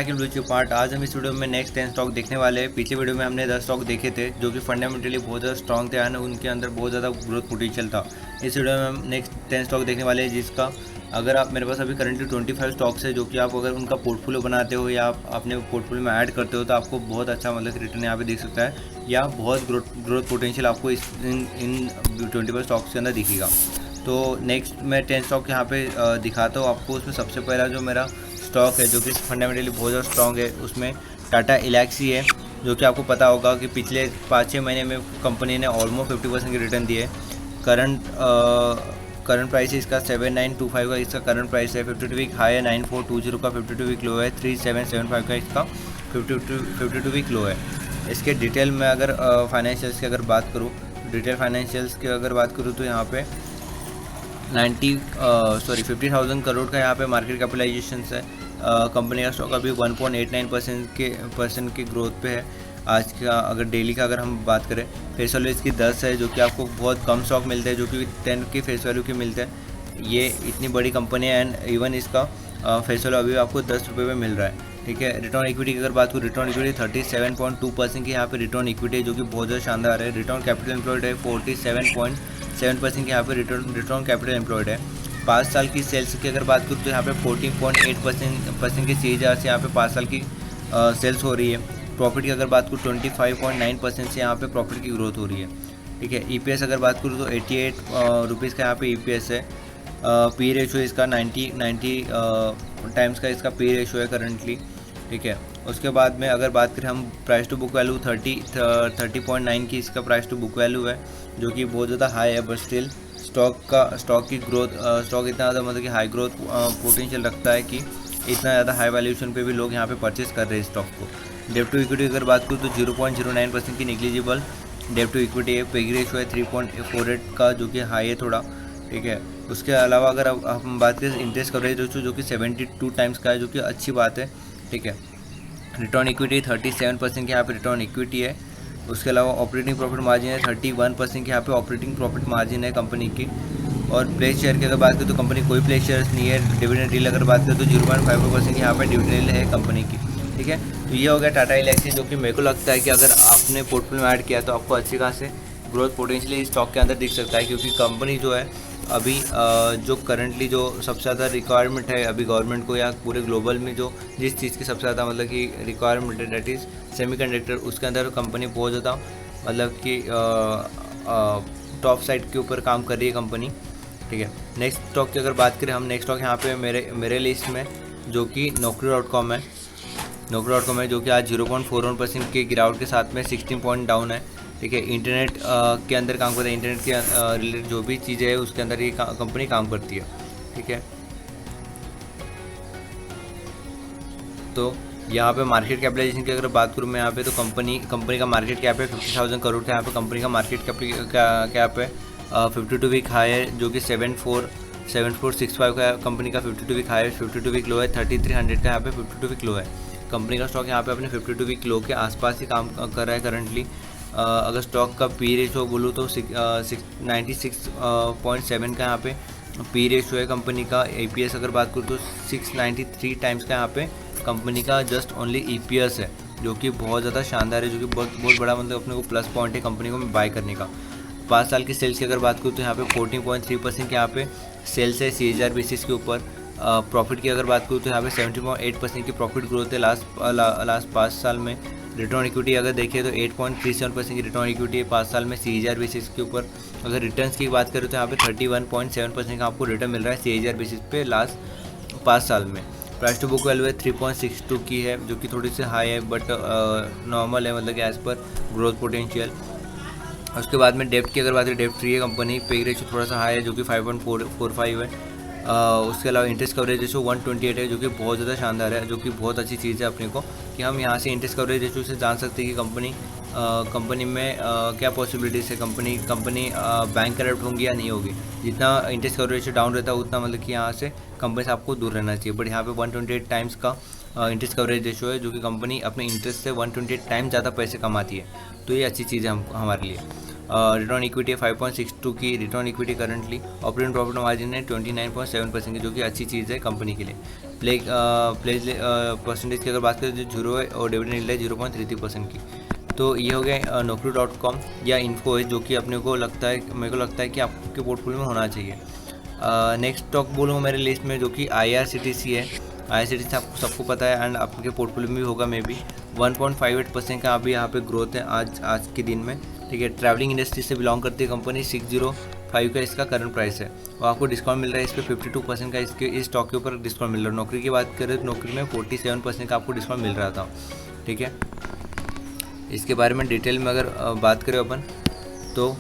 आगे blue chip part. आज हम इस वीडियो में नेक्स्ट 10 स्टॉक देखने वाले हैं। पिछले वीडियो में हमने 10 स्टॉक देखे थे जो कि फंडामेंटली बहुत ज़्यादा स्ट्रॉन्ग थे एंड उनके अंदर बहुत ज़्यादा ग्रोथ पोटेंशियल था। इस वीडियो में हम नेक्स्ट 10 स्टॉक देखने वाले हैं, जिसका अगर आप मेरे पास अभी करंटली 25 स्टॉक्स है जो कि आप अगर उनका पोर्टफोलियो बनाते हो या आप अपने पोर्टफोलियो में ऐड करते हो तो आपको बहुत अच्छा रिटर्न यहाँ पे दिख सकता है या बहुत ग्रोथ पोटेंशियल आपको इन 25 स्टॉक्स के अंदर दिखेगा। तो नेक्स्ट मैं 10 स्टॉक यहाँ पे दिखाता हूँ आपको। उसमें सबसे पहला जो मेरा स्टॉक है जो कि फंडामेंटली बहुत ज़्यादा स्ट्रॉन्ग है, उसमें टाटा एलेक्सी है, जो कि आपको पता होगा कि पिछले 5-6 महीने में कंपनी ने ऑलमोस्ट 50% की रिटर्न दी है। करंट प्राइस इसका 7925 का इसका करंट प्राइस है। 52 वीक हाई है 9420 का, 52 वीक लो है 3775 का इसका 52 वीक लो है। इसके डिटेल में अगर फाइनेंशियल्स की अगर बात करूँ, डिटेल फाइनेंशियल्स की अगर बात करूँ तो यहाँ पे 50,000 करोड़ का यहाँ पे मार्केट कैपिटलाइजेशन है। कंपनी का स्टॉक अभी 1.89% की ग्रोथ पे है। आज का अगर डेली का अगर हम बात करें, फेस वैल्यू इसकी 10 है, जो कि आपको बहुत कम स्टॉक मिलते हैं जो कि 10 की फेस वैल्यू के मिलते हैं। ये इतनी बड़ी कंपनी है एंड इवन इसका फेस वैल्यू अभी आपको 10 रुपये में मिल रहा है। ठीक है। रिटर्न इक्विटी की अगर बात करूँ, रिटर्न इक्विटी 37.2% की यहाँ पे रिटर्न इक्विटी है, जो कि बहुत ज़्यादा शानदार है। रिटर्न कैपिटल एम्प्लॉयड है 47.7% की यहाँ पे रिटर्न कैपिटल एम्प्लॉयड है। 5 साल की सेल्स की अगर बात करूँ तो यहाँ पे 14.8% की CAGR से यहाँ पे 5 साल की सेल्स हो रही है। प्रॉफिट की अगर बात करूँ 25.9% से यहाँ पे प्रॉफिट की ग्रोथ हो रही है। ठीक है। EPS अगर बात करूँ तो 88 रुपीज़ का यहाँ पे EPS है। पी रेशो इसका 90 टाइम्स का इसका पी रेशो है करंटली। ठीक है। उसके बाद में अगर बात करें हम प्राइस टू बुक वैल्यू 30.9 की इसका प्राइस टू बुक वैल्यू है, जो कि बहुत ज़्यादा हाई है। बट स्टिल स्टॉक की ग्रोथ इतना ज़्यादा कि हाई ग्रोथ पोटेंशियल रखता है कि इतना ज़्यादा हाई वैल्यूएशन पे भी लोग यहाँ पे परचेस कर रहे हैं स्टॉक को। डेट टू इक्विटी अगर बात करूँ तो 0.09% की निग्लिजिबल डेट टू इक्विटी है। पेगी रेशो है 3.48 का, जो कि हाई है थोड़ा। ठीक है। उसके अलावा अगर हम बात करें इंटरेस्ट कवरेज रेशो जो कि 72 टाइम्स का है, जो कि अच्छी बात है। ठीक है। रिटर्न इक्विटी 37% की यहाँ पे रिटर्न इक्विटी है। उसके अलावा ऑपरेटिंग प्रॉफिट मार्जिन है 31% की यहाँ पे ऑपरेटिंग प्रॉफिट मार्जिन है कंपनी की। और प्लेस शेयर की अगर बात करें तो कंपनी कोई प्लेस शेयर्स नहीं है। डिविडेंड डील अगर बात करें तो 0.5% की यहाँ पे डिविडेंड है कंपनी की। ठीक है। तो ये हो गया टाटा एलेक्सी, जो कि मेरे को लगता है कि अगर आपने पोर्टफोलियो में ऐड किया तो आपको अच्छी खासे ग्रोथ पोटेंशियली स्टॉक के अंदर दिख सकता है, क्योंकि कंपनी जो है अभी जो करंटली जो सबसे ज़्यादा रिक्वायरमेंट है अभी गवर्नमेंट को या पूरे ग्लोबल में जो जिस चीज़ की सबसे ज़्यादा कि रिक्वायरमेंट है, डेट इज़ सेमीकंडक्टर, उसके अंदर कंपनी बहुत ज़्यादा कि टॉप साइड के ऊपर काम कर रही है कंपनी। ठीक है। नेक्स्ट स्टॉक की अगर बात करें हम, नेक्स्ट स्टॉक यहाँ पे मेरे लिस्ट में जो कि Naukri.com है। Naukri.com है जो कि आज 0.41% के गिरावट के साथ में 16 पॉइंट डाउन है। ठीक है। इंटरनेट के अंदर काम करता है, इंटरनेट के रिलेटेड जो भी चीज़ें है उसके अंदर ये कंपनी काम करती है। ठीक है। तो यहाँ पे मार्केट कैपिटलाइजेशन की अगर बात करूँ मैं यहाँ पे, तो कंपनी का मार्केट कैप है 50,000 करोड़ का। यहाँ पे कंपनी का मार्केट कैप है। 52 वीक हाई है जो कि 7465 का कंपनी का 52 वीक हाई है। 52 वीक लो है 3300 का यहाँ पे 52 वीक लो है। कंपनी का स्टॉक यहाँ पे अपने 52 वीक लो के आसपास ही काम कर रहा है करंटली। अगर स्टॉक का पी रेशो बोलूँ तो 96.7 का यहाँ पे पी रेशो है कंपनी का। EPS अगर बात करूँ तो 693 टाइम्स का यहाँ पे कंपनी का जस्ट ओनली EPS है, जो कि बहुत ज़्यादा शानदार है, जो कि बहुत बड़ा अपने को प्लस पॉइंट है कंपनी को बाय करने का। 5 साल की सेल्स की अगर बात करूँ तो यहाँ पे 14.3% के यहाँ पे सेल्स है CAGR बेसिस के ऊपर। प्रॉफिट की अगर बात करूँ तो यहाँ पे 70.8% की प्रॉफिट ग्रोथ है लास्ट 5 साल में। रिटर्न इक्विटी अगर देखिए तो 8.37% की रिटर्न इक्विटी है 5 साल में CAGR बेसिस के ऊपर। अगर रिटर्न्स की बात करें तो यहाँ पे 31.7% का आपको रिटर्न मिल रहा है CAGR बेसिस पे लास्ट 5 साल में। प्राइस टू बुक वैल्यू है 3.62 की है, जो कि थोड़ी सी हाई है बट नॉर्मल है, कि एज़ पर ग्रोथ पोटेंशियल। उसके बाद में डेप्ट की अगर बात करें, डेप्ट फ्री है कंपनी। पे रेशो थोड़ा सा हाई है जो कि 5.45 है। उसके अलावा इंटरेस्ट कवरेज रेशो 128 है, जो कि बहुत ज़्यादा शानदार है, जो कि बहुत अच्छी चीज़ है अपने को, कि हम यहाँ से इंटरेस्ट कवरेज रेशो से जान सकते हैं कि कंपनी में क्या पॉसिबिलिटीज़ है, कंपनी बैंक करप्ट होंगी या नहीं होगी। जितना इंटरेस्ट कवरेज रेशो डाउन रहता है उतना कि यहाँ से कंपनी से आपको दूर रहना चाहिए। बट यहाँ पे 128 टाइम्स का इंटरेस्ट कवरेज रेशो है, जो कि कंपनी अपने इंटरेस्ट से 128 टाइम्स ज़्यादा पैसे कमाती है। तो ये अच्छी चीज़ है हमारे लिए। रिटर्न इक्विटी है 5.62 की return equity currently. Operating profit margin है 29.7% की, जो कि अच्छी चीज़ है कंपनी के लिए। प्लेज परसेंटेज की अगर बात करें जो 0 है और डिविडेंड यील्ड है 0.33% की। तो ये हो गया naukri.com या इन्फो है, जो कि अपने को लगता है, मेरे को लगता है कि आपके पोर्टफोलियो में होना चाहिए। नेक्स्ट स्टॉक बोलूँगा मेरे लिस्ट में, जो कि IRCTC है। IRCTC आपको सबको पता है एंड आपके पोर्टफोलियो में भी होगा मे बी। 1.58% का अभी यहाँ पे ग्रोथ है आज के दिन में, ठीक है। ट्रैवलिंग इंडस्ट्री से बिलोंग करती है कंपनी। 605 का इसका करंट प्राइस है और आपको डिस्काउंट मिल रहा है इस पर 52% का इसके इस स्टॉक के ऊपर डिस्काउंट मिल रहा है। नौकरी की बात करें तो नौकरी में 47% का आपको डिस्काउंट मिल रहा था, ठीक है। इसके बारे में डिटेल में अगर बात करें अपन तो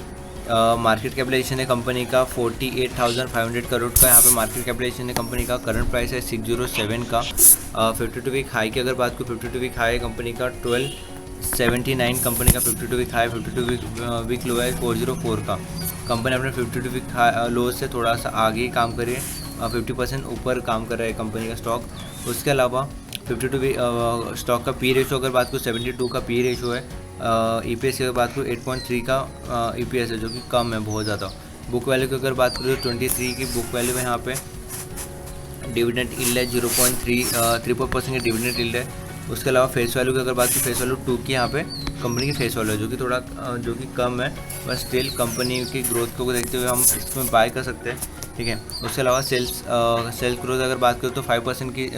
मार्केट कैपिटलाइजेशन है कंपनी का 48,500 करोड़ का यहाँ पे मार्केट कैपिटलाइजेशन है कंपनी का। करंट प्राइस है 607 का। 52 वीक हाई की अगर बात करूँ, 52 वीक हाई है कंपनी का 1279 कंपनी का 52 वीक हाई। 52 वीक लो है 404 का। कंपनी अपने 52 वीक लो से थोड़ा सा आगे काम कर रही है, 50% ऊपर काम कर रहा है कंपनी का स्टॉक। उसके अलावा 52 स्टॉक का पी रेशो अगर बात करूँ 72 का पी रेशो है। EPS की अगर बात करूँ 8.3 का EPS है, जो कि कम है बहुत ज़्यादा। बुक वैल्यू की अगर बात करूँ तो 23 की बुक वैल्यू में यहाँ पे डिविडेंड यील्ड है 0.34% की डिविडेंड यील्ड है। उसके अलावा फेस वैल्यू की अगर बात करूँ, फेस वैल्यू 2 की यहाँ पे कंपनी की फेस वैल्यू है, जो कि थोड़ा जो कि कम है, बस स्टिल कंपनी की ग्रोथ को देखते हुए हम इसमें बाय कर सकते हैं, ठीक है। उसके अलावा सेल्स ग्रोथ अगर बात करें तो 5% की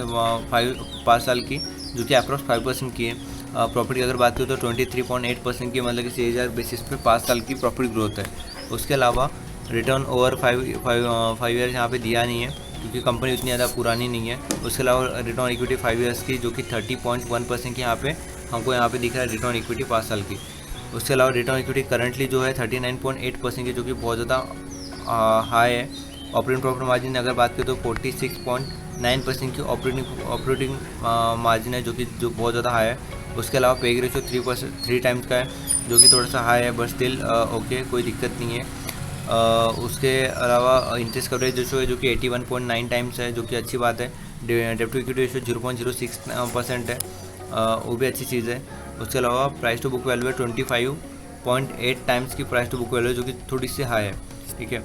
5 साल की, जो कि अप्रॉक्स 5% की है। प्रॉफिट की अगर बात करें तो 23.8% की, मतलब कि CAGR बेसिस पे 5 साल की प्रॉफिट ग्रोथ है। उसके अलावा रिटर्न ओवर 5 ईयर्स यहाँ पे दिया नहीं है, क्योंकि कंपनी उतनी ज़्यादा पुरानी नहीं है। उसके अलावा रिटर्न इक्विटी 5 ईयर्स की, जो कि 30.1% की यहाँ पे हमको यहाँ पे दिख रहा है रिटर्न इक्विटी 5 साल की। उसके अलावा रिटर्न इक्विटी करंटली जो है 39.8% की, जो कि बहुत ज़्यादा हाई है। ऑपरेटिंग प्रॉफिट मार्जिन अगर बात करें तो 46.9% की ऑपरेटिंग मार्जिन है, जो बहुत ज़्यादा हाई है। उसके अलावा पे रेशो 3 टाइम्स का है, जो कि थोड़ा सा हाई है, बट स्टिल ओके, कोई दिक्कत नहीं है। उसके अलावा इंटरेस्ट कवरेज रेशो है, जो कि 81.9 टाइम्स है, जो कि अच्छी बात है। डेब्ट टू इक्विटी रेशो 0.06% है, वो भी अच्छी चीज़ है। उसके अलावा प्राइस टू बुक वैल्यू है 25.8 टाइम्स की प्राइस टू बुक वैल्यू, जो कि थोड़ी सी हाई है, ठीक है।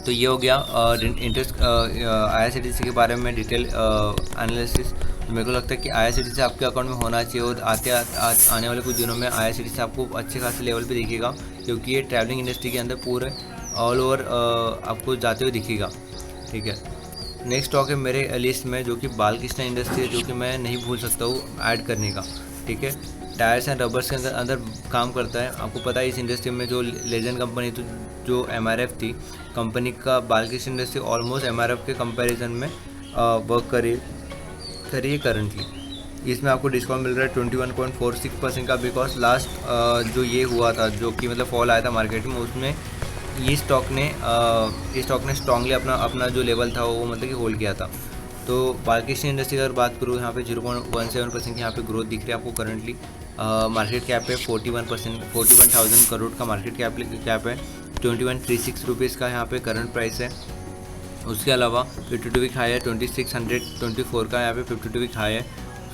तो ये हो गया इंटरेस्ट IRCTC के बारे में डिटेल एनालिसिस। तो मेरे को लगता है कि IRCTC आपके अकाउंट में होना चाहिए और आने वाले कुछ दिनों में IRCTC आपको अच्छे खासे लेवल पे दिखेगा, क्योंकि ये ट्रैवलिंग इंडस्ट्री के अंदर पूरे ऑल ओवर आपको जाते हुए दिखेगा, ठीक है। नेक्स्ट स्टॉक है मेरे लिस्ट में, जो कि बालकृष्ण इंडस्ट्री है, जो कि मैं नहीं भूल सकता हूँ ऐड करने का, ठीक है। टायर्स एंड रबर्स के अंदर काम करता है। आपको पता है इस इंडस्ट्री में जो लेजेंड कंपनी थी, जो MRF थी कंपनी का, बालकृष्ण इंडस्ट्री ऑलमोस्ट MRF के कंपैरिजन में वर्क करी है करंटली। इसमें आपको डिस्काउंट मिल रहा है 21.46% का, बिकॉज लास्ट जो ये हुआ था, जो कि मतलब फॉल आया था मार्केट में, उसमें ये स्टॉक ने स्ट्रांगली अपना जो लेवल था वो मतलब कि होल्ड किया था। तो बालकृष्ण इंडस्ट्री अगर बात करूँ, यहाँ पे 0.17% की यहाँ पे ग्रोथ दिख रही है आपको करंटली। मार्केट कैप है 41,000 करोड़ का मार्केट कैप है। 2136 रुपीज़ का यहाँ पे करंट प्राइस है। उसके अलावा 52 वीक हाई है 2624 का, यहाँ पे 52 वीक हाई है।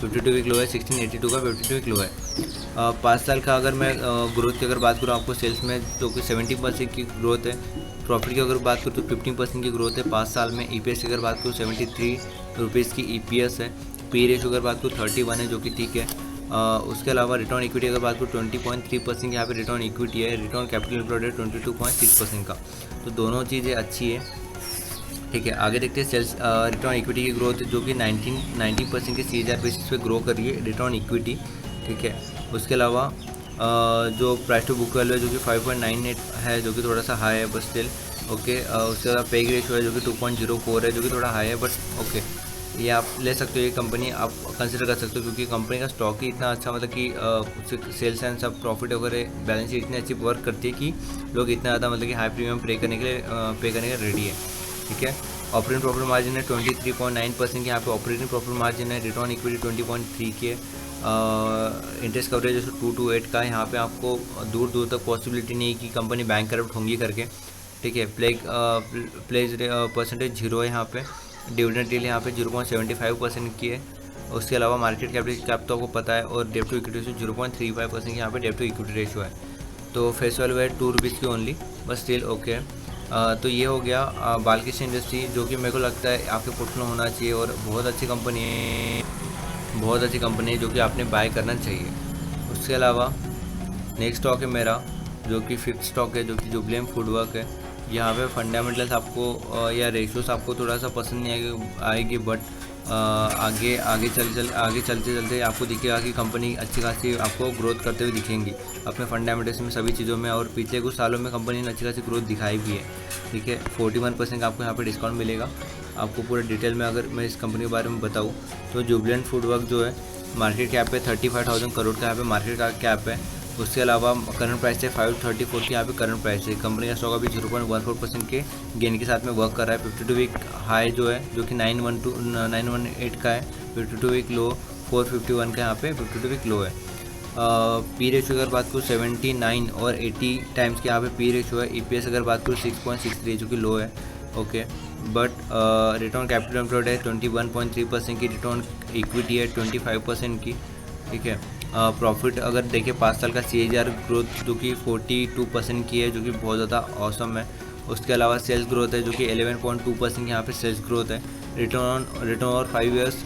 52 वीक लो है 1682 का 52 वीक लो है। 5 साल का अगर मैं ग्रोथ की अगर बात करूँ आपको सेल्स में, तो 70% की ग्रोथ है। प्रॉफिट की अगर बात करूँ तो 15% की ग्रोथ है 5 साल में। EPS की अगर बात करूँ 73 रुपीज़ की EPS है। पी रेशो अगर बात करूँ 31 है, जो कि ठीक है। उसके अलावा रिटर्न इक्विटी अगर बात करूँ 20.3% यहाँ पे रिटर्न इक्विटी है। रिटर्न कैपिटल एम्प्लॉयड है 22.6% का। तो दोनों चीज़ें अच्छी है, ठीक है। आगे देखते हैं सेल्स रिटर्न इक्विटी की ग्रोथ, जो कि 19% के CAGR बेसिस पे ग्रो कर रही है रिटर्न इक्विटी, ठीक है। उसके अलावा जो प्राइस टू बुक वैल्यू है, जो कि 5.98 है, जो कि थोड़ा सा हाई है, बट स्टिल ओके। उसके अलावा पे रेशियो है, जो कि 2.04 है, जो कि थोड़ा हाई है, बट ओके। ये आप ले सकते हो, ये कंपनी आप कंसिडर कर सकते हो, क्योंकि कंपनी का स्टॉक ही इतना अच्छा, मतलब कि सेल्स एंड सब प्रॉफिट वगैरह बैलेंस शीट इतनी अच्छी वर्क करती है कि लोग इतना ज़्यादा मतलब कि हाई प्रीमियम पे करने के रेडी है, ठीक है। ऑपरेटिंग प्रॉफिट मार्जिन है 23.9% की यहाँ पे ऑपरेटिंग प्रॉफिट मार्जिन है। रिटर्न इक्विटी 20.3 के। इंटरेस्ट कवरेज 2 to 8 का। यहाँ पे आपको दूर दूर तक पॉसिबिलिटी नहीं कि कंपनी बैंक करप्ट होंगी करके, ठीक है। प्लेज परसेंटेज 0 है यहाँ पे। डिविडेंड यील्ड यहाँ पे 0.75% की है। उसके अलावा मार्केट कैप तो आपको पता है, और डेब्ट टू इक्विटी रेशियो 0.35% की यहाँ पे डेब्ट टू इक्विटी रेशियो है। तो फेस वैल्यू है 2 रुपीज़ की ओनली, बस स्टिल ओके। तो ये हो गया बालकृष्ण इंडस्ट्री, जो कि मेरे को लगता है आपके पोर्टफोलियो होना चाहिए और बहुत अच्छी कंपनी है, बहुत अच्छी कंपनी है जो कि आपने बाय करना चाहिए। उसके अलावा नेक्स्ट स्टॉक है मेरा, जो कि फिफ्थ स्टॉक है, जो कि जुबलेंट फूडवर्क है। यहाँ पे फंडामेंटल्स आपको या रेशियोस आपको थोड़ा सा पसंद नहीं आएगी, बट आगे चलते चलते आपको दिखेगा कि कंपनी अच्छी खासी आपको ग्रोथ करते हुए दिखेंगी अपने फंडामेंटल्स में, सभी चीज़ों में। और पिछले कुछ सालों में कंपनी ने अच्छी खासी ग्रोथ दिखाई भी है। ठीक है, 41% का आपको यहाँ पे डिस्काउंट मिलेगा। आपको पूरे डिटेल में अगर मैं इस कंपनी के बारे में बताऊँ तो जुबलेंट फूडवर्क जो है मार्केट कैप पे 35,000 करोड़ का यहाँ पे मार्केट का कैप है। उसके अलावा करंट प्राइस है 534 की यहाँ पे करंट प्राइस है। कंपनी का स्टॉक अभी 0.14% के गेन के साथ में वर्क कर रहा है। 52 वीक हाई जो है जो कि 918 का है, 52 वीक लो 451 का यहाँ पे 52 वीक लो है। पी रेशियो अगर बात करूँ 79 और 80 टाइम्स के यहाँ पे पी रेशियो है। ईपीएस अगर बात करूँ 6.63 जो कि लो है। Okay, but return capital employed है 21.3% की, रिटर्न इक्विटी है 25% की। ठीक है, प्रॉफिट अगर देखें 5 साल का CAGR ग्रोथ जो कि 42% की है, जो कि बहुत ज़्यादा औसम है। उसके अलावा सेल्स ग्रोथ है जो कि 11.2% की यहाँ पे सेल्स ग्रोथ है। रिटर्न और 5 ईयर्स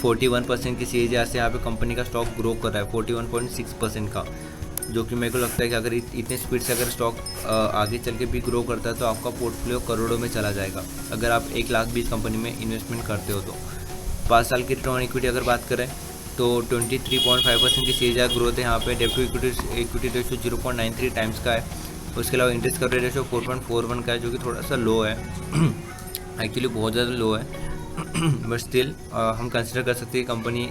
41% की CAGR से यहाँ पे कंपनी का स्टॉक ग्रो कर रहा है 41.6% का, जो कि मेरे को लगता है कि अगर इतने स्पीड से अगर स्टॉक आगे चल के भी ग्रो करता है तो आपका पोर्टफोलियो करोड़ों में चला जाएगा अगर आप 1,20,000 कंपनी में इन्वेस्टमेंट करते हो तो। 5 साल की रिटर्न इक्विटी अगर बात करें तो 23.5% की CAGR ग्रोथ है यहाँ पे। Debt to equity ratio 0.93 times का है। उसके अलावा इंटरेस्ट कवरेज रेशियो 4.41 का है, जो कि थोड़ा सा लो है एक्चुअली बहुत ज़्यादा लो है बट स्टिल हम कंसिडर कर सकते हैं कंपनी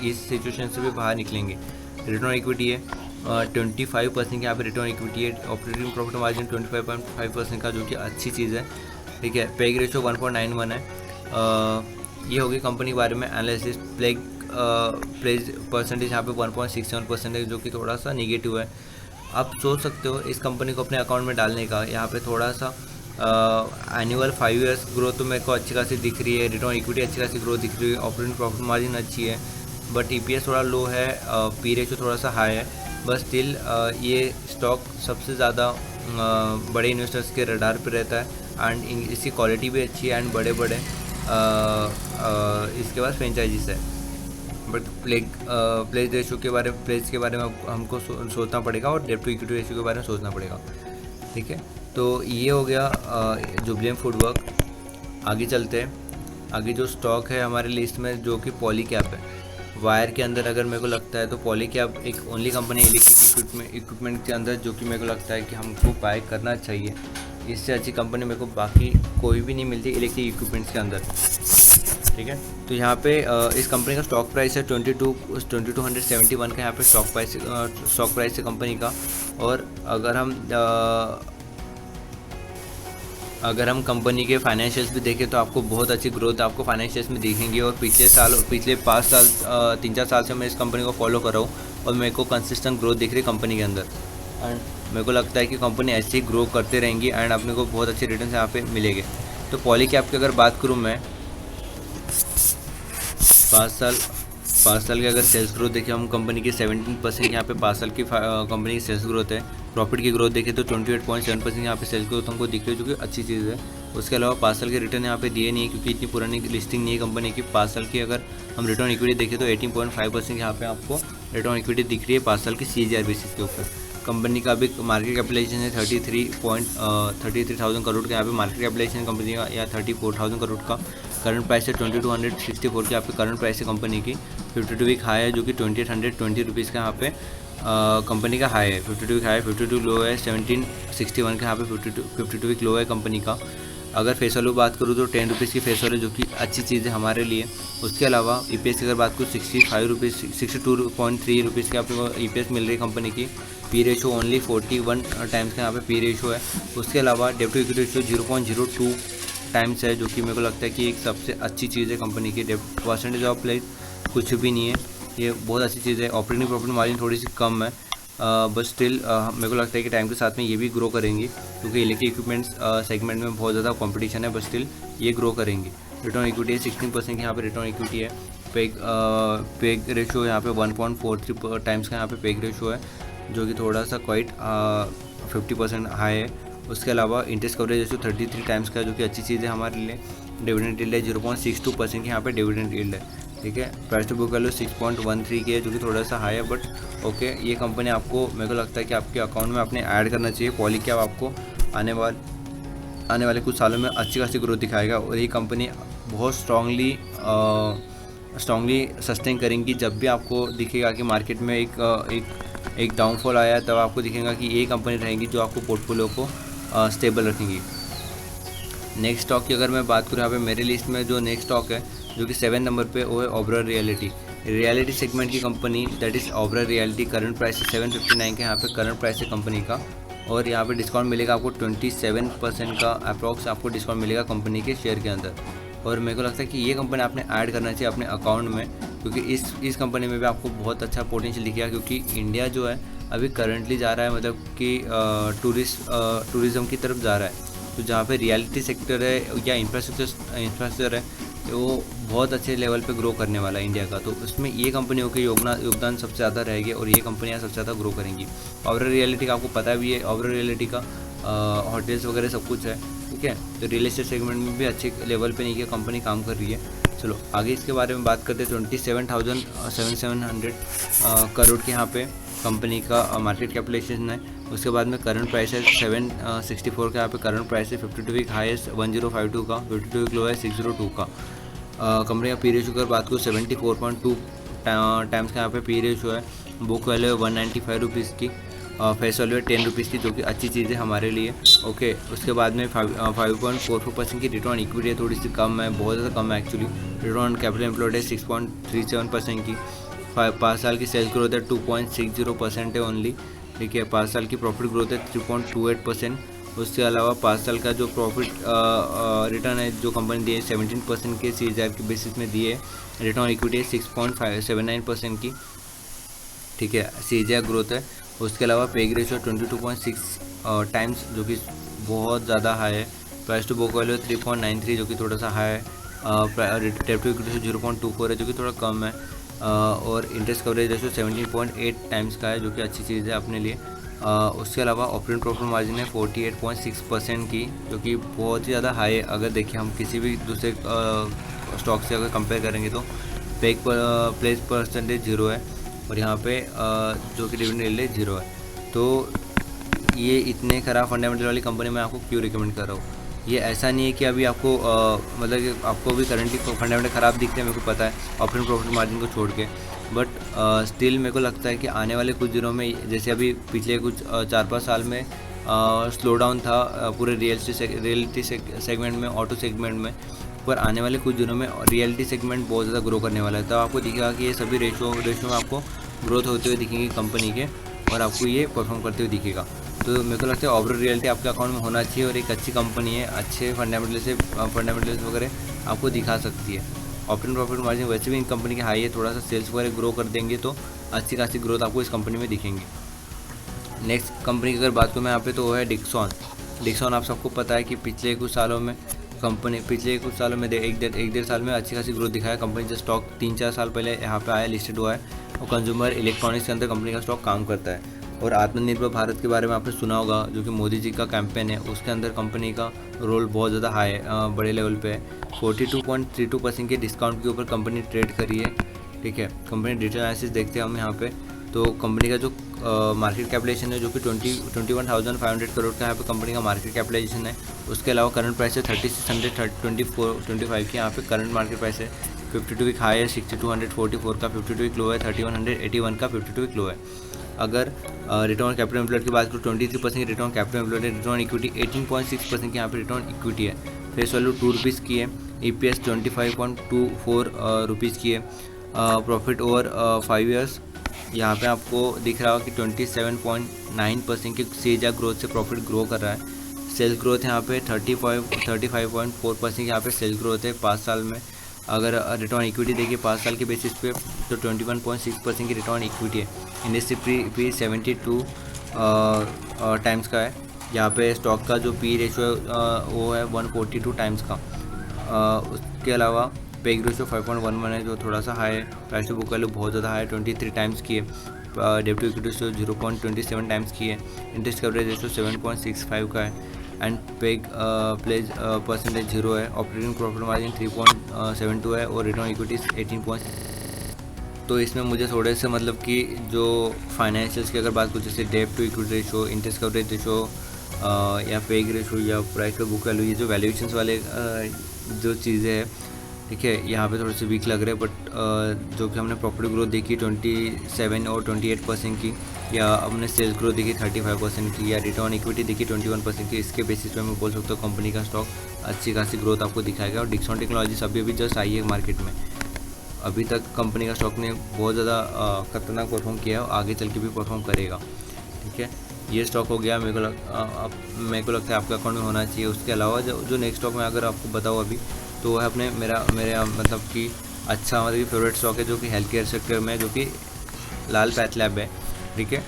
इस सिचुएशन से भी बाहर निकलेंगे। रिटर्न इक्विटी है 25% की यहाँ पे रिटर्न इक्विटी है। ऑपरेटिंग प्रॉफिट मार्जिन 25.5% का, जो कि अच्छी चीज़ है। ठीक है, पेग रेशियो 1.91 है। ये होगी कंपनी के बारे में एनालिसिस। प्लेज परसेंटेज यहाँ पे 1.67% है, जो कि थोड़ा सा निगेटिव है। आप सोच सकते हो इस कंपनी को अपने अकाउंट में डालने का। यहाँ पे थोड़ा सा एनुअल 5 ईयर्स ग्रोथ तो मेरे को अच्छी खासी दिख रही है, रिटर्न इक्विटी अच्छी खासी ग्रोथ दिख रही है, ऑपरेटिंग प्रॉफिट मार्जिन अच्छी है, बट EPS थोड़ा लो है, पी रेशियो थोड़ा सा हाई है। बस स्टिल ये स्टॉक सबसे ज़्यादा बड़े इन्वेस्टर्स के रडार पे रहता है एंड इसकी क्वालिटी भी अच्छी है एंड बड़े बड़े इसके पास फ्रेंचाइजीज है। बट प्लेज रेशियो के बारे में हमको सोचना पड़ेगा और डेट टू इक्विटी रेशियो के बारे में सोचना पड़ेगा। ठीक है, तो ये हो गया जुबलेंट फूडवर्क। आगे चलते हैं। आगे जो स्टॉक है हमारे लिस्ट में जो कि पॉलीकैब है। वायर के अंदर अगर मेरे को लगता है तो पॉलीकैब एक ओनली कंपनी है इलेक्ट्रिक इक्विपमेंट के अंदर जो कि मेरे को लगता है कि हमको बाय करना चाहिए। इससे अच्छी कंपनी मेरे को बाकी कोई भी नहीं मिलती इलेक्ट्रिक इक्विपमेंट्स के अंदर। ठीक है, तो यहाँ पे इस कंपनी का स्टॉक प्राइस है 2271 का यहाँ पे स्टॉक प्राइस है कंपनी का। और अगर हम कंपनी के फाइनेंशियल्स भी देखें तो आपको बहुत अच्छी ग्रोथ आपको फाइनेंशियल्स में दिखेंगी। और पिछले 5 साल 3-4 साल से मैं इस कंपनी को फॉलो कर रहा हूँ और मेरे को कंसिस्टेंट ग्रोथ दिख रही है कंपनी के अंदर एंड मेरे को लगता है कि कंपनी ऐसे ही ग्रो करते रहेंगी एंड अपने को बहुत अच्छे रिटर्न यहाँ पे मिलेंगे। तो पॉलीकैब की अगर बात करूँ मैं 5 साल की अगर सेल्स ग्रोथ देखें हम कंपनी की 17% यहाँ पे 5 साल की कंपनी की सेल्स ग्रोथ है। प्रॉफिट की ग्रोथ देखें तो 28.7% यहाँ पे सेल्स ग्रोथ हमको दिख रही है, जो कि अच्छी चीज़ है। उसके अलावा 5 साल के रिटर्न यहाँ पे दिए नहीं है क्योंकि इतनी पुरानी लिस्टिंग नहीं है कंपनी की। 5 साल की अगर हम रिटर्न इक्विटी देखें तो 18.5% यहाँ पे आपको रिटर्न इक्विटी दिख रही है 5 साल की CAGR बेसिस के ऊपर। कंपनी का अभी मार्केट कैपिटलाइजेशन है 33,000 करोड़ का यहाँ पे मार्केट कैपिटलाइजेशन कंपनी का, या 34,000 करोड़ का। करंट प्राइस है 2264 की यहाँ पे करंट प्राइस है कंपनी की। 52 वीक हाई है जो कि 2820 रुपीज़ का यहाँ पे कंपनी का हाई है। 52 वीक हाई 52 लो है 1761 का यहाँ पे 52 वीक लो है कंपनी का। अगर फेस वैल्यू बात करूँ तो 10 रुपीज़ की फेस वैल्यू जो कि अच्छी चीज़ है हमारे लिए। उसके अलावा EPS की अगर बात करूँ 62.3 रुपीज़ की आपको EPS मिल रही है कंपनी की। पी रेशो ओनली 41 टाइम्स का यहाँ पे पी रेशो है। उसके अलावा debt to equity ratio 0.02 times है, जो कि मेरे को लगता है कि एक सबसे अच्छी चीज़ है कंपनी की। परसेंटेज ऑफ प्लेस कुछ भी नहीं है, ये बहुत अच्छी चीज़ है। ऑपरेटिंग प्रॉफिट मार्जिन थोड़ी सी कम है बट स्टिल मेरे को लगता है कि टाइम के साथ में ये भी ग्रो करेंगी क्योंकि इलेक्ट्रिक इक्विपमेंट्स सेगमेंट में बहुत ज़्यादा कंपटीशन है, बट स्टिल ये ग्रो करेंगी। रिटर्न इक्विटी है 16% की यहाँ पे रिटर्न इक्विटी है। पेग रेशो यहाँ पे 1.43 टाइम्स का यहाँ पे पेग रेशो है, जो कि थोड़ा सा क्वाइट 50% हाई है। उसके अलावा इंटरेस्ट कवरेज रेशो 33 टाइम्स का, जो कि अच्छी चीज़ है हमारे लिए। डिविडेंड यील्ड है 0.62% की यहाँ पे डिविडेंड यील्ड है, ठीक है। प्राइस टू बुक वैल्यू 6.13 की है, जो कि थोड़ा सा हाई है, बट ओके। ये कंपनी आपको, मेरे को लगता है कि आपके अकाउंट में आपने ऐड करना चाहिए। पॉलीकैब आपको आने वाले कुछ सालों में अच्छी खासी ग्रोथ दिखाएगा, और ये कंपनी बहुत स्ट्रांगली सस्टेन करेंगी। जब भी आपको दिखेगा कि मार्केट में एक डाउनफॉल आया है, तब आपको दिखेगा कि ये कंपनी रहेंगी जो आपको पोर्टफोलियो को स्टेबल रखेंगी। नेक्स्ट स्टॉक की अगर मैं बात करूँ, यहाँ पे मेरे लिस्ट में जो नेक्स्ट स्टॉक है जो कि 7 नंबर पे, वो है ओबेरॉय रियलिटी सेगमेंट की company, that is Oberoi reality. Current price 759 का यहाँ पे करंट प्राइस है कंपनी का, और यहाँ पे डिस्काउंट मिलेगा आपको 27% का अप्रॉक्स आपको डिस्काउंट मिलेगा कंपनी के शेयर के अंदर। और मेरे को लगता है कि ये कंपनी आपने ऐड करना चाहिए अपने अकाउंट में, क्योंकि इस कंपनी में भी आपको बहुत अच्छा पोटेंशियल दिखेगा, क्योंकि इंडिया जो है अभी करंटली जा रहा है, मतलब कि टूरिज़्म की तरफ जा रहा है। तो जहाँ पे रियलिटी सेक्टर है या इंफ्रास्ट्रक्चर है, तो वो बहुत अच्छे लेवल पे ग्रो करने वाला है इंडिया का। तो उसमें ये कंपनियों के योगदान सबसे ज़्यादा रहेंगे, और ये कंपनियाँ सबसे ज़्यादा ग्रो करेंगी। ओबेरॉय रियलिटी का आपको पता भी है, ओबेरॉय रियलिटी का होटल्स वगैरह सब कुछ है, ठीक है। तो रियल एस्टेट सेगमेंट में भी अच्छे लेवल पे नहीं कि कंपनी काम कर रही है। चलो आगे इसके बारे में बात करते हैं। 27,700 करोड़ के यहाँ पे कंपनी का मार्केट कैपिटलाइजेशन है। उसके बाद में करंट प्राइस है 764 का, यहाँ पे करंट प्राइस है। 52 वीक हाई है 1052 का, 52 वीक लो है 602 का। कंपनी का पी रेशो की बात करूँ 74.2 टाइम्स का यहाँ पे पी रेशो है। बुक वैल्यू है 195 रुपीज़ की, फेस वैल्यू है 10 रुपीज़ की, जो कि अच्छी चीज़ है हमारे लिए, ओके। उसके बाद में 5.44% की रिटर्न इक्विटी है, थोड़ी सी कम है, बहुत ज़्यादा कम है एक्चुअली। रिटर्न कैपिटल एम्प्लॉयड है 6.37% की। 5 साल की सेल्स ग्रोथ है 2.60% है ओनली, ठीक है। 5 साल की प्रॉफिट ग्रोथ है 3.28%। उसके अलावा 5 साल का जो प्रॉफिट रिटर्न है जो कंपनी दी है 17% के CAGR के बेसिस में दी है। रिटर्न इक्विटी है 6.79% की, ठीक है, CAGR ग्रोथ है। उसके अलावा पेग रेशियो 22.6 टाइम्स, जो कि बहुत ज़्यादा हाई है। प्राइस टू बुक वैल्यू 3.93, जो कि थोड़ा सा हाई है। डेब्ट टू इक्विटी 0.24 है, जो कि थोड़ा कम है। और इंटरेस्ट कवरेज रेशियो 17.8 टाइम्स का है, जो कि अच्छी चीज़ है अपने लिए। उसके अलावा ऑपरेटिंग प्रॉफिट मार्जिन है 48.6% की, जो कि बहुत ही ज़्यादा हाई है। अगर देखिए हम किसी भी दूसरे स्टॉक से अगर कंपेयर करेंगे तो प्लेस परसेंटेज 0 है, और यहाँ पे जो कि डिविडेंड यील्ड है 0 है। तो ये इतने ख़राब फंडामेंटल वाली कंपनी मैं आपको क्यों रिकमेंड कर रहा हूँ? ये ऐसा नहीं है कि अभी आपको मतलब कि आपको भी करंटली फंडामेंटल ख़राब दिखते हैं, मेरे को पता है, ऑपरेटिंग प्रॉफिट मार्जिन को छोड़ के, बट स्टिल मेरे को लगता है कि आने वाले कुछ दिनों में, जैसे अभी पिछले कुछ 4-5 साल में स्लो डाउन था पूरे रियलिटी सेगमेंट में, ऑटो सेगमेंट में, पर आने वाले कुछ दिनों में रियलिटी सेगमेंट बहुत ज़्यादा ग्रो करने वाला है। तब आपको दिखेगा कि ये सभी रेशो में आपको ग्रोथ होते हुए दिखेंगे कंपनी के, और आपको ये परफॉर्म करते हुए दिखेगा। तो मेरे को लगता है ओबेरॉय रियलिटी आपके अकाउंट में होना चाहिए, और एक अच्छी कंपनी है, अच्छे फंडामेंटल्स वगैरह आपको दिखा सकती है। ऑपरेटिंग प्रॉफिट मार्जिन वैसे भी इन कंपनी की हाई है, थोड़ा सा सेल्स वगैरह ग्रो कर देंगे तो अच्छी खासी ग्रोथ आपको इस कंपनी में दिखेंगी। नेक्स्ट कंपनी की अगर बात करूँ मैं यहाँ पे, तो वो है डिक्सॉन। आप सबको पता है कि पिछले कुछ सालों में एक डेढ़ साल में अच्छी खासी ग्रोथ दिखाया कंपनी। जो स्टॉक 3-4 साल पहले यहाँ पे आया, लिस्टेड हुआ है, और कंज्यूमर इलेक्ट्रॉनिक्स के अंदर कंपनी का स्टॉक काम करता है। और आत्मनिर्भर भारत के बारे में आपने सुना होगा, जो कि मोदी जी का कैंपेन है, उसके अंदर कंपनी का रोल बहुत ज़्यादा हाई है, बड़े लेवल पे है। 42.32% के डिस्काउंट के ऊपर कंपनी ट्रेड करी है, ठीक है। कंपनी डिटेल एनालिसिस देखते हैं हम यहाँ पे, तो कंपनी का जो मार्केट कैपिटलाइजेशन है जो कि 21,500 करोड़ का यहाँ पे कंपनी का मार्केट कैपिटलाइजेशन है। उसके अलावा करंट प्राइस है 3625 की, यहाँ पे करंट मार्केट प्राइस है। 52 वीक हाई है 6244 का, 52 वीक लो है 3181 का, 52 वीक लो है। अगर रिटर्न कैपिटल एम्प्लॉयड की बात करूँ 23% की रिटर्न कैपिटल एम्प्लॉयड है। रिटर्न इक्विटी 18.6% की यहाँ पे रिटर्न इक्विटी है। फेस वैल्यू 2 रुपीज़ की है। EPS 25.24 रुपीज़ की है। प्रॉफिट ओवर 5 ईयर्स यहाँ पे आपको दिख रहा होगा कि 27.9% की CAGR ग्रोथ से प्रॉफिट ग्रो कर रहा है। सेल्स ग्रोथ यहाँ पे 35.4% की यहाँ पे सेल्स ग्रोथ है 5 साल में। अगर रिटर्न इक्विटी देखिए 5 साल के बेसिस पे तो 21.6% की रिटर्न इक्विटी है। इंडस्ट्री पी 72 टाइम्स का है। यहाँ पे स्टॉक का जो पी रेशो है वो है 142 टाइम्स का। उसके अलावा पेग रेशो 5.11 है जो थोड़ा सा हाई है। प्राइस टू बुक वैल्यू बहुत ज़्यादा हाई है 23 टाइम्स की है। डेब्ट टू इक्विटी रेशो 0.27 टाइम्स की है। इंटरेस्ट कवरेज रेशो 7.65 का है। एंड पेग प्लेज परसेंटेज 0 है, ऑपरेटिंग प्रॉफिट मार्जिन 3.72 है और रिटर्न इक्विटी 18. तो इसमें मुझे थोड़े से मतलब कि जो फाइनेंशियल्स की अगर बात करूँ, जैसे debt to equity ratio, interest coverage ratio या पेग रेशो या प्राइस टू बुक वैल्यू, ये जो वैल्यूएशंस वाले जो चीज़ें हैं, ठीक है, यहाँ पे थोड़े से वीक लग रहे हैं. बट जो कि हमने प्रॉफिट ग्रोथ देखी 27 और 28% की, या हमने सेल्स ग्रोथ देखी 35% की, या रिटर्न इक्विटी देखी 21% की, इसके बेसिस पे मैं बोल सकता हूँ कंपनी का स्टॉक अच्छी खासी ग्रोथ आपको दिखाएगा. और डिक्सन टेक्नोलॉजीज अभी जस्ट आई है मार्केट में. अभी तक कंपनी का स्टॉक ने बहुत ज़्यादा खतरनाक परफॉर्म किया है और आगे चल के भी परफॉर्म करेगा. ठीक है, ये स्टॉक हो गया. मेरे को लगता है आपके अकाउंट में होना चाहिए. उसके अलावा जो नेक्स्ट स्टॉक मैं अगर आपको बताऊँ अभी, तो वो है अपने मेरा मतलब कि अच्छा मतलब फेवरेट स्टॉक है, जो कि हेल्थ केयर सेक्टर में, जो कि लाल पैथ लैब है. ठीक है,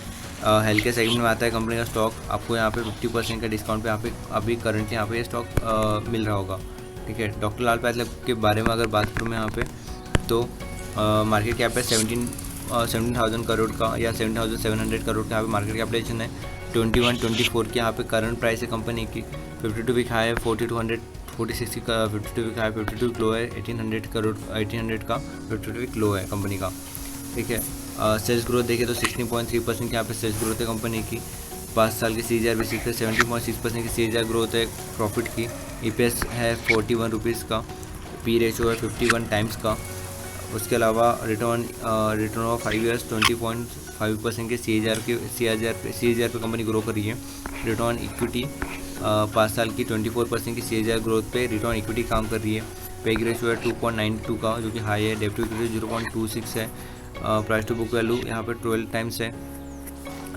हेल्थ केयर सेगमेंट में आता है कंपनी का स्टॉक. आपको यहाँ पे 50% का डिस्काउंट पे यहाँ पे अभी करंटली यहाँ पे ये स्टॉक मिल रहा होगा. ठीक है, डॉक्टर लाल पैथ लैब के बारे में अगर बात करूँ मैं यहाँ पे, तो मार्केट कैप है 17,000 करोड़ का या 7,700 करोड़ का यहाँ पे मार्केट कैपिटलाइजेशन है. 21-24 की यहाँ पे करंट प्राइस है कंपनी की. 52 वीक हाई है 46 का, 52 वीक हाई 52 वीक लो है 1800 का 52 वीक लो है कंपनी का. ठीक है, सेल्स ग्रोथ देखें तो 16.3% की यहाँ पे सेल्स ग्रोथ है कंपनी की. 5 साल की CAGR बेसिस पे 17.6% की CAGR ग्रोथ है प्रॉफिट की. EPS है 41 रुपीज़ का. P रेशो है 51 टाइम्स का. उसके अलावा रिटर्न ऑफ 5 ईयर्स 20.5% के CAGR पे कंपनी ग्रो कर रही है. रिटर्न इक्विटी 5 साल की 24% की CAGR ग्रोथ पे रिटर्न इक्विटी काम कर रही है. पेग रेशो है 2.92 का, जो कि हाई है. डेब्ट टू इक्विटी 0.26 है. प्राइस टू बुक वैल्यू यहाँ पे 12 टाइम्स है.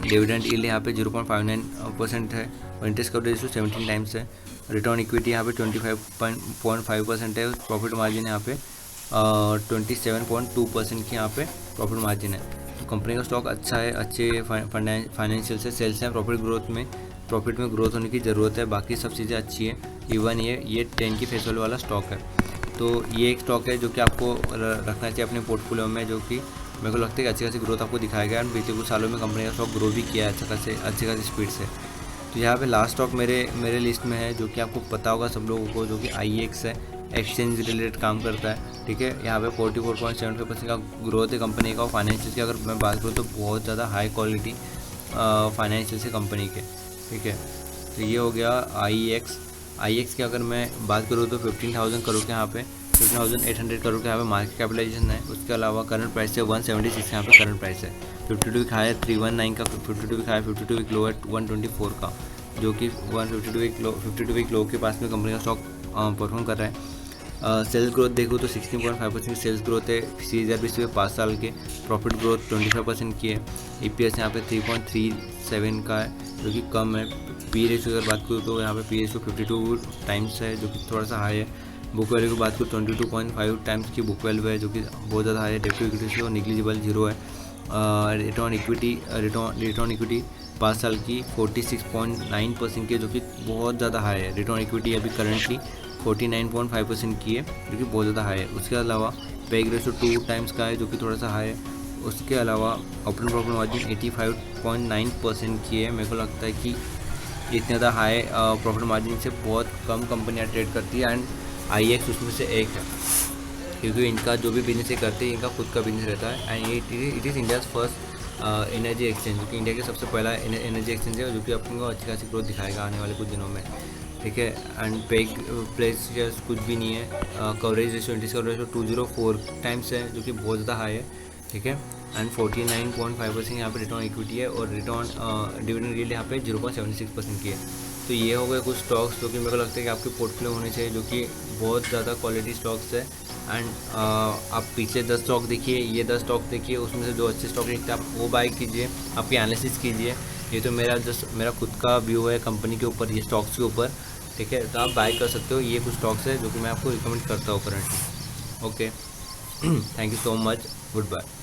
डिविडेंड यील्ड यहाँ पे 0.59% है और इंटरेस्ट कवरेज रेशो 17 टाइम्स है. रिटर्न इक्विटी यहाँ पे 25.5% है. प्रॉफिट मार्जिन यहाँ पे 27.2% की यहाँ पे प्रॉफिट मार्जिन है. तो कंपनी का स्टॉक अच्छा है, अच्छे फाइनेंशियल से सेल्स हैं. प्रॉफिट में ग्रोथ होने की ज़रूरत है. बाकी सब चीज़ें अच्छी है. इवन ये 10 की फेस वैल्यू वाला स्टॉक है. तो ये एक स्टॉक है जो कि आपको रखना चाहिए अपने पोर्टफोलियो में, जो कि मेरे को लगता है कि अच्छी खासी ग्रोथ आपको दिखाएगा. एंड पिछले कुछ सालों में कंपनी का स्टॉक ग्रो भी किया है अच्छी खासी स्पीड से. तो यहाँ पे लास्ट स्टॉक मेरे लिस्ट में है, जो कि आपको पता होगा सब लोगों को, जो कि IEX है, एक्सचेंज रिलेटेड काम करता है. ठीक है, यहाँ पे 44.75% का ग्रोथ है कंपनी का. और फाइनेंशियल की अगर मैं बात करूँ तो बहुत ज़्यादा हाई क्वालिटी फाइनेंशियल से कंपनी के. ठीक है, तो ये हो गया IEX की अगर मैं बात करूँ तो 15,000 करोड़ के यहाँ पे 15,800 करोड़ के यहाँ पे मार्केट कैपिटलाइजेशन है. उसके अलावा करंट प्राइस है 176 यहाँ पे करंट प्राइस है. 52 वीक हाई है 319 का, 52 वीक हाई 52 वीक लो है 124 का, जो कि 52 वीक लो के पास में कंपनी का स्टॉक परफॉर्म कर रहा है. सेल्स ग्रोथ देखो तो 16.5% की सेल्स ग्रोथ है. CAGR बेसिस पे 5 साल के. प्रॉफिट ग्रोथ 25% की है. EPS यहाँ पे 3.37 का है, जो कि कम है. P रेशो अगर बात करूँ तो यहाँ पे P रेशो 52 टाइम्स है, जो कि थोड़ा सा हाई है. बुक वैल्यू की बात करूँ 22.5 टाइम्स की बुक वैल्यू है, जो कि बहुत ज़्यादा हाई है. डेब्ट टू इक्विटी रेशो निग्लिजिबल 0 है. रिटर्न इक्विटी 5 साल की 46.9% की, जो कि बहुत ज़्यादा हाई है. रिटर्न इक्विटी अभी करंटली 49.5% की है, जो कि बहुत ज़्यादा हाई है. उसके अलावा पेग रेशो 2 टाइम्स का है, जो कि थोड़ा सा हाई है. उसके अलावा ऑपरेटिंग प्रॉफिट मार्जिन 85.9% की है. मेरे को लगता है कि इतने ज़्यादा हाई प्रॉफिट मार्जिन से बहुत कम कंपनियाँ ट्रेड करती है. एंड IEX उसमें से एक है, क्योंकि इनका जो भी बिजनेस ये करते हैं इनका खुद का बिजनेस रहता है. And it is India's first energy exchange, जो कि इंडिया के सबसे पहला एनर्जी एक्सचेंज है, जो कि आपको अच्छी खासी ग्रोथ दिखाएगा आने वाले कुछ दिनों में. ठीक है, एंड पेग प्लेस कुछ भी नहीं है. Coverage ratio interest coverage ratio 204 times है, जो कि बहुत ज़्यादा हाई है. ठीक है, एंड 49.5% यहाँ पे रिटर्न इक्विटी है. और रिटर्न डिविडेंड यील्ड यहाँ पे 0.76% की है. तो ये हो गए कुछ स्टॉक्स जो कि मेरे को लगता है कि आपके पोर्टफोलियो होने चाहिए, जो कि बहुत ज़्यादा क्वालिटी स्टॉक्स है. एंड आप पीछे 10 स्टॉक देखिए, ये 10 स्टॉक देखिए, उसमें से जो अच्छे स्टॉक दिखते हैं आप वो बाय कीजिए, आपकी एनालिसिस कीजिए. ये तो मेरा खुद का व्यू है कंपनी के ऊपर, ये स्टॉक्स के ऊपर. ठीक है, तो आप बाय कर सकते हो. ये कुछ स्टॉक्स है जो कि मैं आपको रिकमेंड करता हूँ currently. Okay, thank you so much. Good bye.